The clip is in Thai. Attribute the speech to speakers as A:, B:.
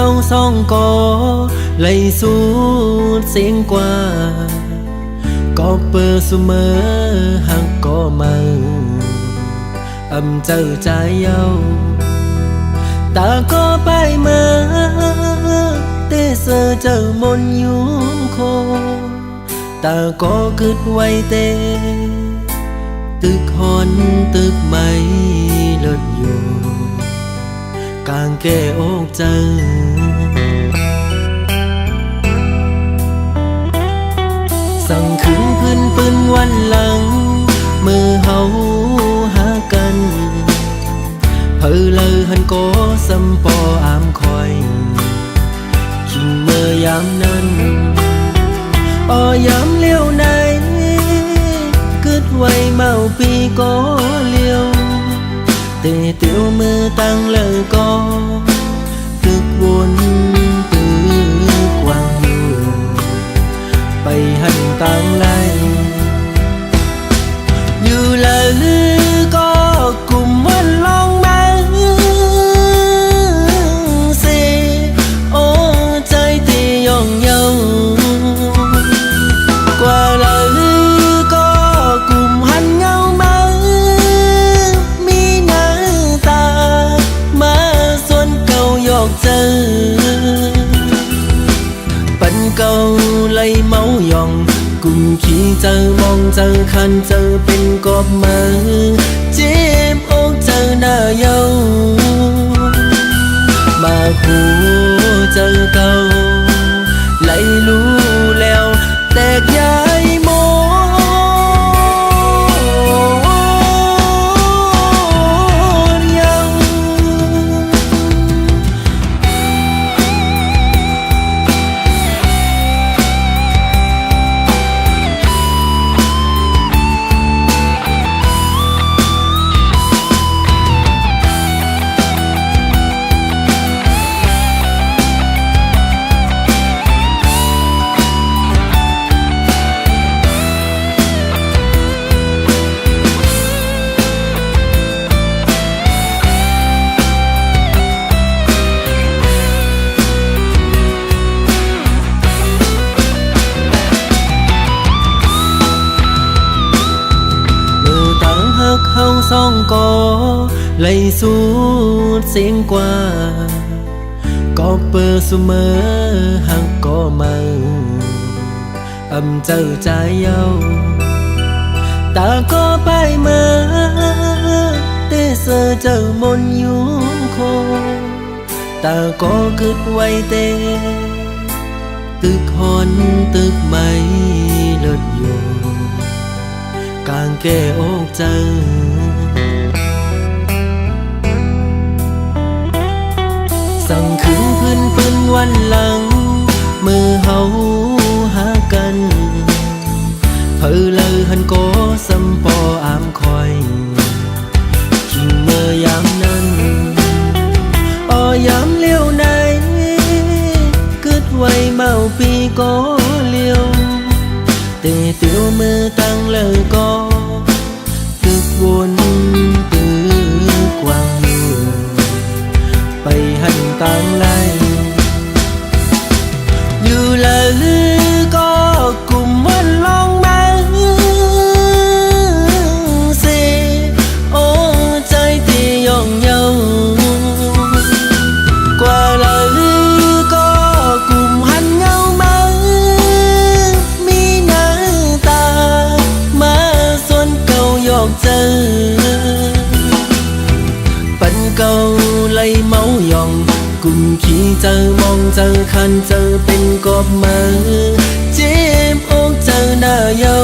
A: าสองก็ไหลสู่เสียงกว่าก็เปิดเสมอหักก็มาเจอใจเย้าตาก็ไปมาเตเสอเจอมนยุ่งโคตาก็กึดไว้เตตึกหอนตึกไม่เลิศอยู่กางแก้อกเจอสั่งขึ้นพื้นปืนวันหลังมือเฮาหากันเพอเลยหันโกสัมปออามคอยคิงเมื่อยามนั้นยามเลี้ยวไหนกึดไว้เมาปีก็เลี้ยวเตะเตียวมือตั้งเลยก็ตึกวนตึกวางอยู่ไปหันต่างไลอยู่เลยก็กลุ่มวันลองมาสิโอ้ใจที่ย่องเยาเก่าไล่เมาหยองกุมขี้เจอมองเจอคันเจอเป็นกอบมือเจ็บอกเจอหน้าเยามาหูเจอเก่าไล่รู้แล้วแตกย้ายโมเฮาสองก็ไหลสู่เสียงกว่าก็เปิดเสมอหักก็มาเจอใจเย้าตาก็ไปมาเตเสอเจอมนยุ่งโคตาก็กึดไว้เตตึกหอนตึกไม่เลิศอยู่กางแก้อกเจอสั่งขึ้นพื้นปืนวันหลังมือเฮาหากันเพอเลยหันโกสัมปออามคอยคิงเมื่อยามนั้นยามเลี้ยวไหนกึดไว้เมาปีก็เลี้ยวเตะเตียวมือตั้งเลยก็ตึกวนตึกวางอยู่ไปหันต่างไลอยู่เลยก็กลุ่มวันลองมาสิโอ้ใจที่ย่องเยากว่าเลยก็กลุ่มหันเงามามีหน้าตามาส่วนเก่าหยอกเจอปันเก่าไล่เมาหยองกุมขี้เจอมองเจอคันเจอเป็นกอบมือเจ็บอกเจอหน้าเยา